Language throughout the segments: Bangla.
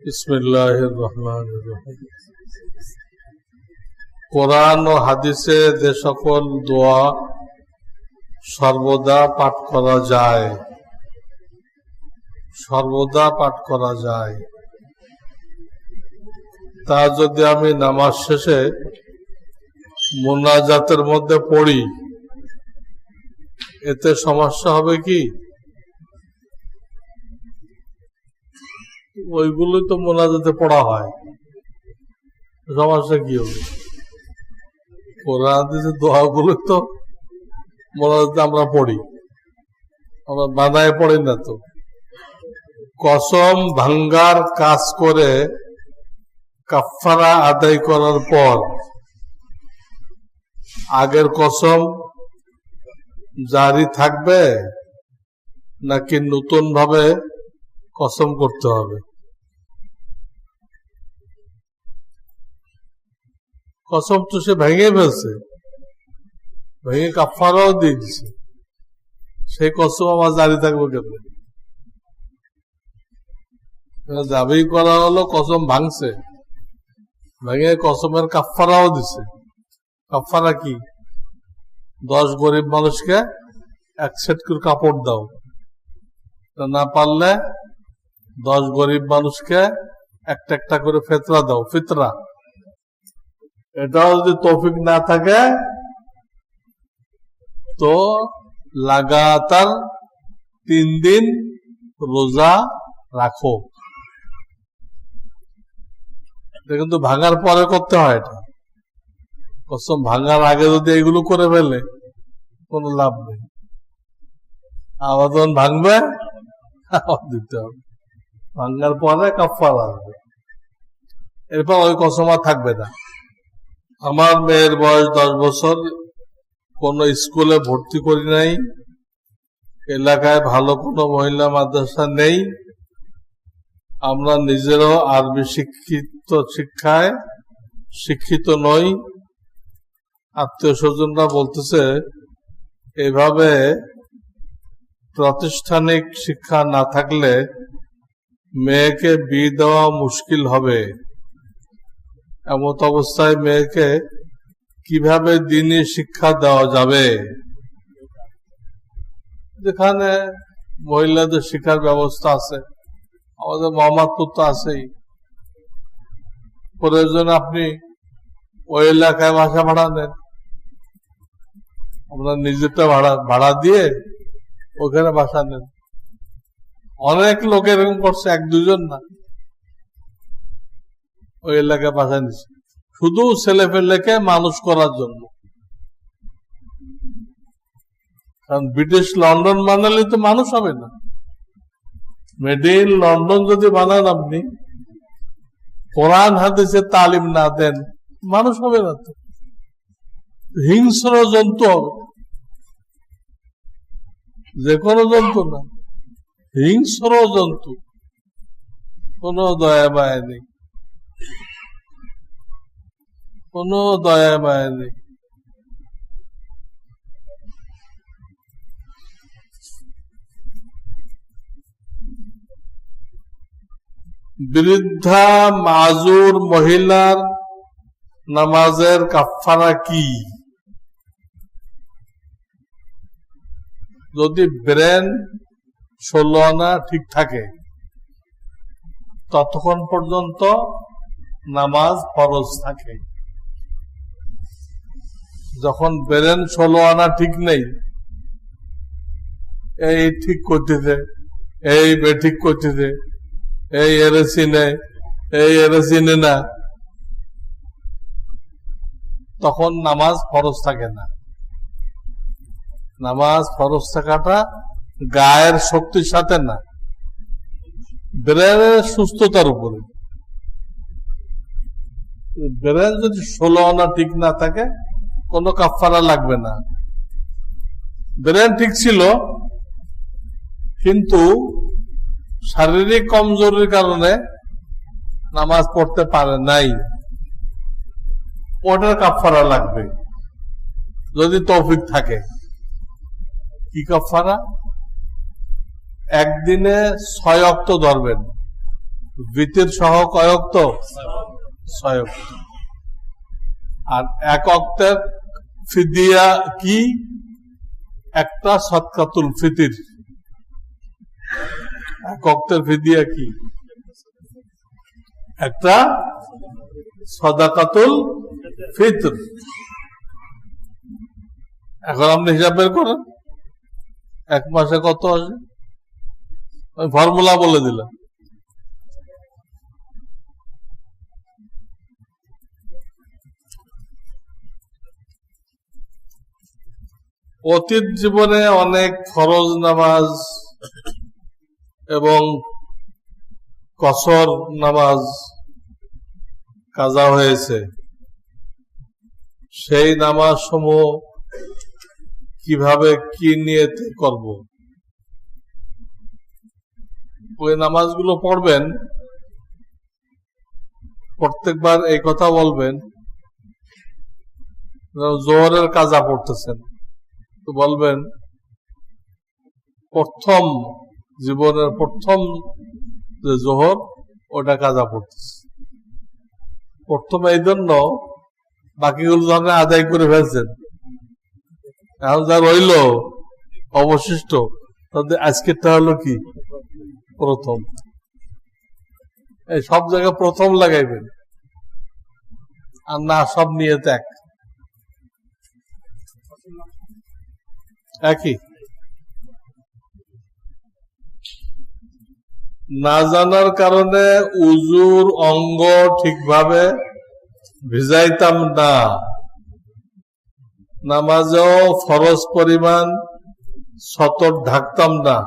বিসমিল্লাহির রহমানির রহিম। কোরআন ও হাদিসে যে সকল দোয়া সর্বদা পাঠ করা যায় তা যদি আমি নামাজ শেষে মুনাজাতের মধ্যে পড়ি, এতে সমস্যা হবে কি? ওইগুলোই তো মুনাজাতে পড়া হয়, সমস্যা কি হবে? কোরআন হাদিসের দোয়াগুলো তো মুনাজাতে আমরা পড়ি, আমরা বানায় পড়ি না তো। কসম ভাঙ্গার কাজ করে কাফারা আদায় করার পর আগের কসম জারি থাকবে নাকি নতুন ভাবে কসম করতে হবে? কসম তো সে ভেঙে ফেলছে, ভেঙে কাফারাও দিয়ে দিছে, সেই কসম আমার জারি থাকবে কেমন? দাবি করা হলো কসম ভাঙছে, ভেঙে কসমের কাফারাও দিছে। কাফারা কি? 10 গরিব মানুষকে 1 সেট করে কাপড় দাও, না পারলে 10 গরিব মানুষকে একটা একটা করে ফিতরা দাও। ফিতরা এটাও যদি তৌফিক না থাকে তো লাগাতার 3 দিন রোজা রাখো। এটা কিন্তু ভাঙার পরে করতে হয়। এটা কসম ভাঙার আগে যদি এগুলো করে ফেলে কোনো লাভ নেই। আবার যখন ভাঙবে আবার দিতে হবে, ভাঙার পরে কাফারা আসবে, এরপর ওই কসম আর থাকবে না। আমার মেয়ের বয়স 10 বছর, কোন স্কুলে ভর্তি করি নাই, এলাকায় ভালো কোনো মহিলা মাদ্রাসা নেই, আমরা নিজেরাও আরবি শিক্ষায় শিক্ষিত নই। আত্মীয় স্বজনরা বলতেছে এভাবে প্রাতিষ্ঠানিক শিক্ষা না থাকলে মেয়েকে বিয়ে দেওয়া মুশকিল হবে। এমত অবস্থায় মেয়েকে কিভাবে দ্বীনি শিক্ষা দেওয়া যাবে? যেখানে মহিলাদের শিক্ষার ব্যবস্থা আছে, আমাদের মোহাম্মদপুর তো আছেই। প্রয়োজনে আপনি ওই এলাকায় বাসা ভাড়া নেন, আমরা নিজেরটা ভাড়া দিয়ে ওখানে বাসা নেন। অনেক লোক এরকম করছে, 1-2 জন না, ওই এলাকায় বাসা নিচ্ছে শুধু ছেলে পেলেকে মানুষ করার জন্য। কারণ ব্রিটিশ লন্ডন বানালে তো মানুষ হবে না। মেড ইন লন্ডন যদি বানান আপনি, কোরআন হাদিসের তালিম না দেন, মানুষ হবে না তো, হিংস্র জন্তু হবে। যে কোনো জন্তু না, হিংস্র জন্তু, কোনো দয়া মায়া নেই, কোনো দয়া মায়া নেই। বৃদ্ধা মাজুর মহিলার নামাজের কাফারা কি? যদি ব্রেন 16 আনা ঠিক থাকে ততক্ষণ পর্যন্ত নামাজ ফরজ থাকে। যখন ব্রেন 16 আনা ঠিক নেই, এই ঠিক করতেছে, এই বেঠিক করতেছে, এই এরে চিনে, এই এরে চিনে না, তখন নামাজ ফরজ থাকে না। নামাজ ফরজ থাকাটা গায়ের শক্তির সাথে না, ব্রেনের সুস্থতার উপরে। ব্রেন যদি 16 আনা ঠিক না থাকে কোনো কাফারা লাগবে না। ব্রেন ঠিক ছিল কিন্তু শারীরিক কমজোরির কারণে নামাজ পড়তে পারে নাই, ওটার কাফারা লাগবে যদি তৌফিক থাকে। কি কাফারা? একদিনে 6 ওয়াক্ত ধরবেন, ভিতর সহ কয় ওয়াক্ত? 6 ওয়াক্ত। আর 1 ওয়াক্তের ফিদিয়া কি? একটা সদকাতুল ফিতর। 1 ওয়াক্তের ফিদিয়া কি? একটা সাদাকাতুল ফিতর। এখন আপনি হিসাব বের করেন 1 মাসে কত আসে। আমি ফর্মুলা বলে দিলাম। অতীত জীবনে অনেক ফরজ নামাজ এবং কসর নামাজ কাজা হয়েছে। সেই নামাজ সমূহ কিভাবে কি নিয়তে করব? ওই নামাজগুলো পড়বেন, প্রত্যেকবার এই কথা বলবেন। জোহরের কাজা পড়তেছেন তো বলবেন প্রথম জীবনের প্রথম যে জোহর ওটা কাজা পড়তেছে প্রথম, এই জন্য বাকিগুলো যখন আদায় করে ফেলছেন, এখন যা রইল অবশিষ্ট তাদের আজকেরটা হলো কি প্রথম। এই সব জায়গায় প্রথম লাগাইবেন, আর না সব নিয়ে ত্যাগ একই। না জানার কারণে উজুর অঙ্গ ঠিকভাবে ভিজাইতাম না, নামাজেও ফরজ পরিমাণ সতর ঢাকতাম না।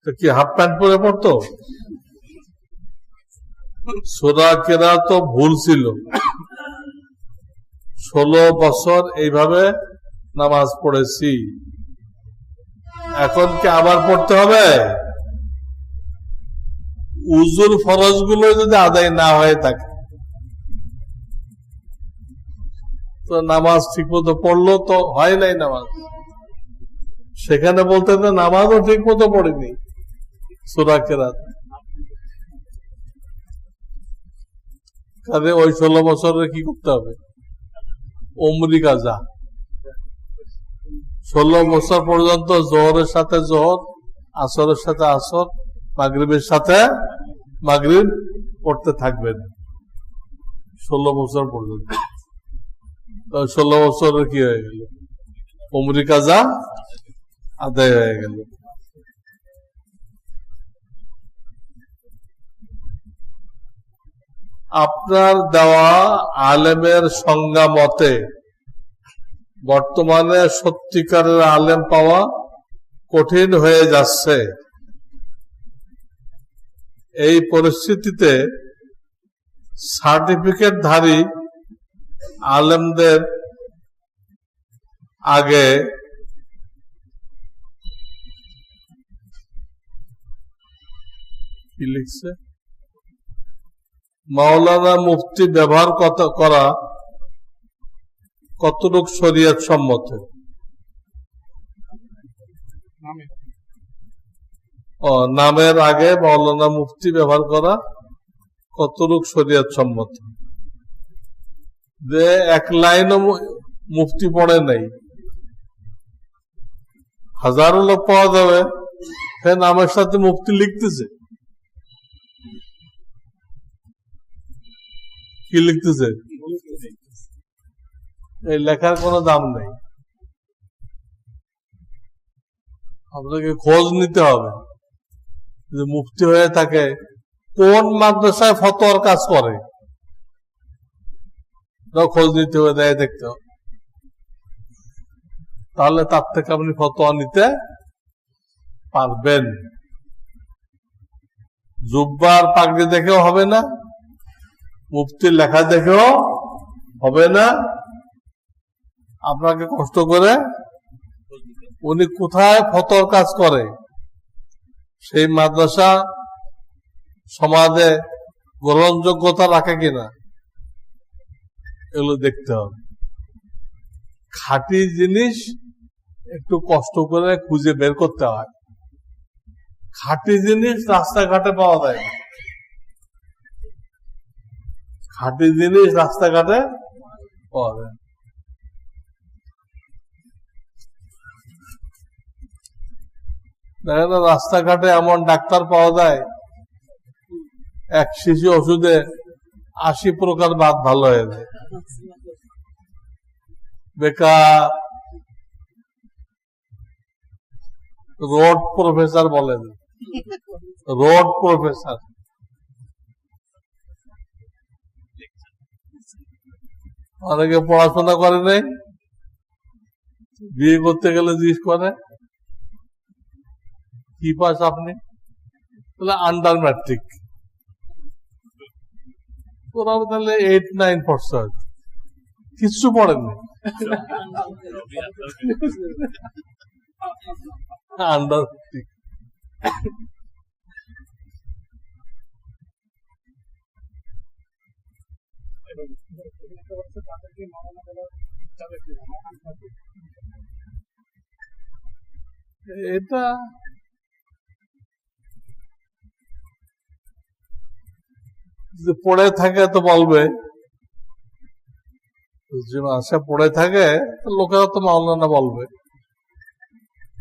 তো কি হাফ প্যান্ট পরে পড়তো? সূরা কেরাত তো ভুল ছিল। 16 বছর এইভাবে নামাজ পড়েছি, এখন কি আবার পড়তে হবে? উজুর ফরজ গুলো যদি আদায় না হয়ে থাকে তো নামাজ ঠিক মতো পড়লো তো হয় নাই নামাজ। সেখানে বলতে নামাজও ঠিক মতো পড়েনি সূরা কেরাত। কাজে ওই 16 বছরে কি করতে হবে? উমরি কাজা। 16 বছর পর্যন্ত জোহরের সাথে জোহর, আসরের সাথে আসর, মাগরিবের সাথে মাগরিব পড়তে থাকবেন 16 বছর পর্যন্ত। 16 বছরের কি হয়ে গেল? উমরি কাজা আদায় হয়ে গেল। আপনার দেওয়া আলেমের সংজ্ঞা মতে বর্তমানে সত্যিকারের আলেম পাওয়া কঠিন হয়ে যাচ্ছে। এই পরিস্থিতিতে সার্টিফিকেটধারী আলেমদের আগে কি লিখছে? মাওলানা মুফতি ব্যবহার করা কতটুক শরীয়ত সম্মত? নামের আগে মাওলানা মুফতি ব্যবহার করা কতটুক শরীয়ত সম্মত? যে 1 লাইনও মুফতি পড়ে নাই, হাজারো লোক পাওয়া যাবে সে নামের সাথে মুফতি লিখতেছে। কি লিখতেছে? এই লেখার কোনো দাম নেই। আপনাকে খোঁজ নিতে হবে যে মুফতি হয়ে থাকে কোন মাদ্রাসায় ফতোয়ার কাজ করে, খোঁজ নিতে হবে, দেয় দেখতে হবে। তাহলে তার থেকে আপনি ফতোয়া নিতে পারবেন। জুব্বার পাগড়ি দেখেও হবে না, মুফতির লেখা দেখেও হবে না। আপনাকে কষ্ট করে উনি কোথায় ফতোয়ার কাজ করে, সেই মাদ্রাসা সমাজে গ্রহণযোগ্যতা রাখে কিনা, এগুলো দেখতে হবে। খাঁটি জিনিস একটু কষ্ট করে খুঁজে বের করতে হয়। খাঁটি জিনিস রাস্তাঘাটে পাওয়া যায় না। খাঁটি জিনিস রাস্তাঘাটে পাওয়া যায়। দেখেন রাস্তাঘাটে এমন ডাক্তার পাওয়া যায়, এক শিশি ওষুধে 80 প্রকার বাত ভালো হয়ে যায়। বেকার রোড প্রফেসর বলেন, রোড প্রফেসর। অনেকে পড়াশোনা করে নাই, বিয়ে করতে গেলে জিজ্ঞেস করে কি পাস আপনি, তাহলে আন্ডার ম্যাট্রিক। ওরা তাহলে 8-9 পড়ছে, কিচ্ছু পড়েননি, আন্ডার ম্যাট্রিক। এটা পড়ে থাকে তো বলবে, আশা পড়ে থাকে লোকেরা তো মাওলানা বলবে,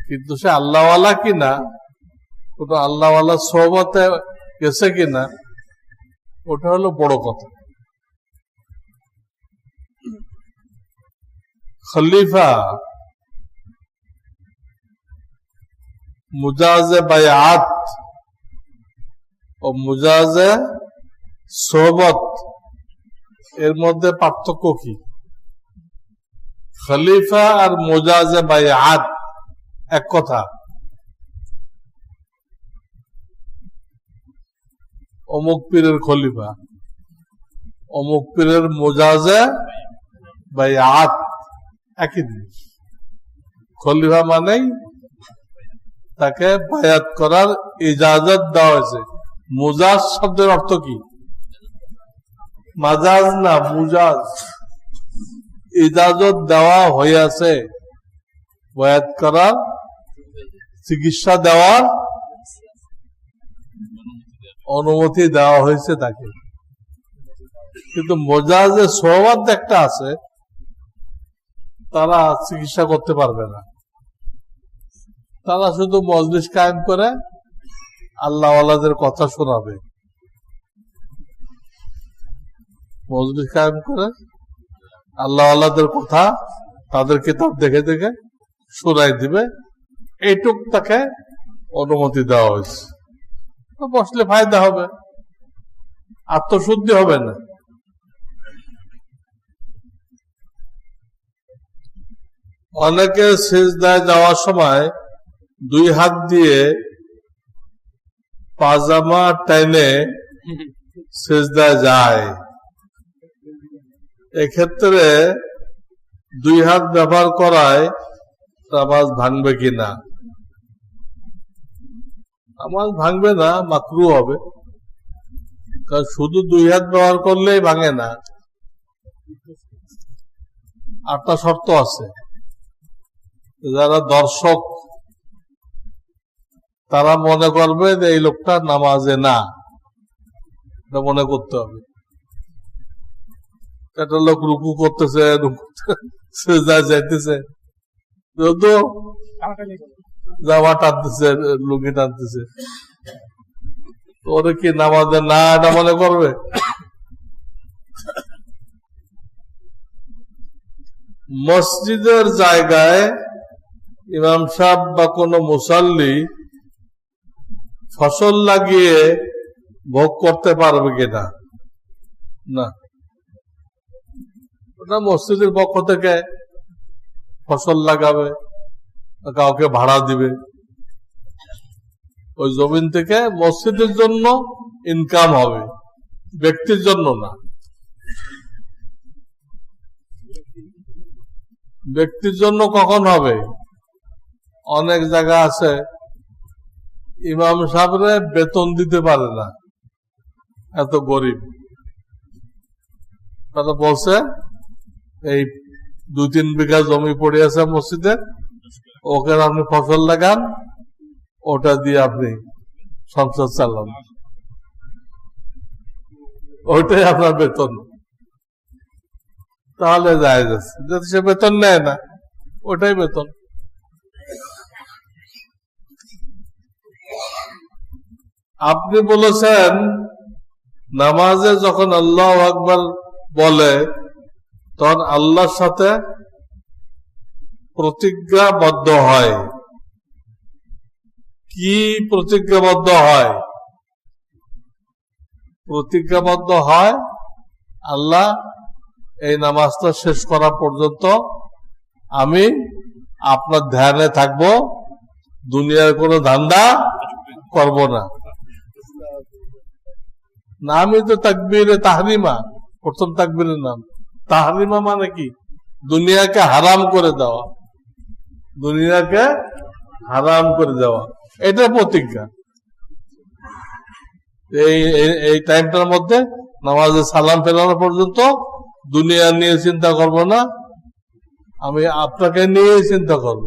কিন্তু সে আল্লাহওয়ালা কিনা, কোন আল্লাহওয়ালা সোহবতে গেছে কিনা, ওটা হলো বড় কথা। খলিফা মুজাজে বায়াত ও মুজাজে সোহবত এর মধ্যে পার্থক্য কি? খলিফা আর মুজাজে বায়াত এক কথা। অমুক পীরের খলিফা, অমুক পীরের মুজাজে বায়াত একই জিনিস। খলিফা মানেই তাকে বায়াত করার ইজাজত দেওয়া হয়েছে। মুজাজ শব্দের অর্থ কি? মাজাজ না, মুজাজ। ইজাজত দেওয়া হইয়াছে, বায়াত করার, চিকিৎসা দেওয়ার অনুমতি দেওয়া হয়েছে তাকে। কিন্তু মুজাজে সোহবত একটা আছে, তারা চিকিৎসা করতে পারবে না, তারা শুধু মজলিস কায়েম করে আল্লাহওয়ালাদের কথা শোনাবে, মজলিস কায়েম করে আল্লাহওয়ালাদের কথা তাদের কিতাব দেখে দেখে শোনাই দিবে, এইটুক তাকে অনুমতি দেওয়া হয়েছে। বসলে ফায়দা হবে, আত্মশুদ্ধি হবে না। অনেকে সিজদায় যাওয়ার সময় 2 হাত দিয়ে পাজামা টেনে সিজদায় যায়, এক্ষেত্রে 2 হাত ব্যবহার করায় নামাজ ভাঙবে কিনা? নামাজ ভাঙবে না, মাকরু হবে। কারণ শুধু 2 হাত ব্যবহার করলেই ভাঙে না, 8টা শর্ত আছে। যারা দর্শক তারা মনে করবে যে এই লোকটা নামাজে না, এটা মনে করতে হবে। একটা লোক রুকু করতেছে, যাইতেছে, জামা টানতেছে, লুঙ্গি টানতেছে, ওরে কি নামাজে না এটা মনে করবে? মসজিদের জায়গায় ইমাম সাহেব বা কোন মুসাল্লি ফসল লাগিয়ে ভোগ করতে পারবে কিনা? না, ওটা মসজিদের পক্ষ থেকে ফসল লাগাবে, কাউকে ভাড়া দিবে, ওই জমিন থেকে মসজিদের জন্য ইনকাম হবে, ব্যক্তির জন্য না। ব্যক্তির জন্য কখন হবে? অনেক জায়গা আছে ইমাম সাহেবরে বেতন দিতে পারে না, এত গরিব। তারা বলছে এই 2-3 বিঘা জমি পড়ে আছে মসজিদে, ওখানে আপনি ফসল লাগান, ওটা দিয়ে আপনি সংসার চালান। ওইটাই আপনার বেতন, তাহলে জায়েজ আছে। যদি সে বেতন নেয় না, ওটাই বেতন। আপনি বলেছেন নামাজে যখন আল্লাহু আকবার বলে তখন আল্লাহর সাথে প্রতিজ্ঞাবদ্ধ হয়। কি প্রতিজ্ঞাবদ্ধ হয়? প্রতিজ্ঞাবদ্ধ হয় আল্লাহ এই নামাজটা শেষ করা পর্যন্ত আমি আপনার ধ্যানে থাকব, দুনিয়ার কোনো ধান্দা করব না। নামই তো তাকবীরে তাহরিমা, প্রথম তাকবীরের নাম। তাহরিমা মানে কি? দুনিয়াকে হারাম করে দেওয়া, দুনিয়াকে হারাম করে দেওয়া, এটা প্রতিজ্ঞা। এই টাইমটার মধ্যে নামাজে সালাম ফেরানো পর্যন্ত দুনিয়া নিয়ে চিন্তা করব না, আমি আপনাকে নিয়ে চিন্তা করব,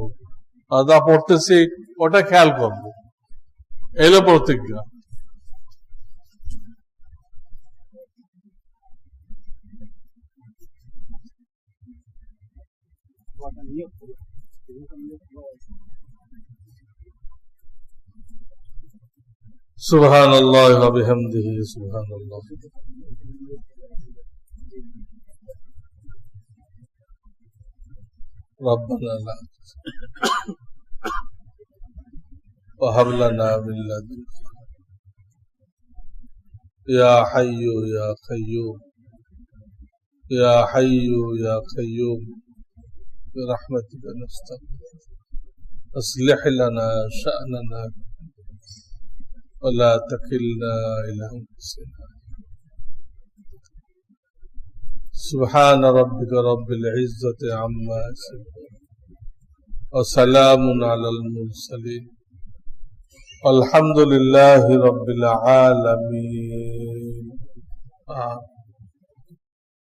যা পড়তেছি ওটা খেয়াল করব, এলো প্রতিজ্ঞা। সুবহানাল্লাহ ওয়া বিহামদিহি সুবহানাল্লাহ। রব্বানা লা ওয়া হাব লানা মিন লাদুনকা ইয়া হাইয়্যু ইয়া কাইয়্যুম ইয়া হাইয়্যু ইয়া কাইয়্যুম برحمتك نستغيث أصلح لنا شأننا ولا تكلنا إلى أنفسنا. سبحان ربك رب العزة عما يصفون وسلام على المرسلين والحمد لله رب العالمين.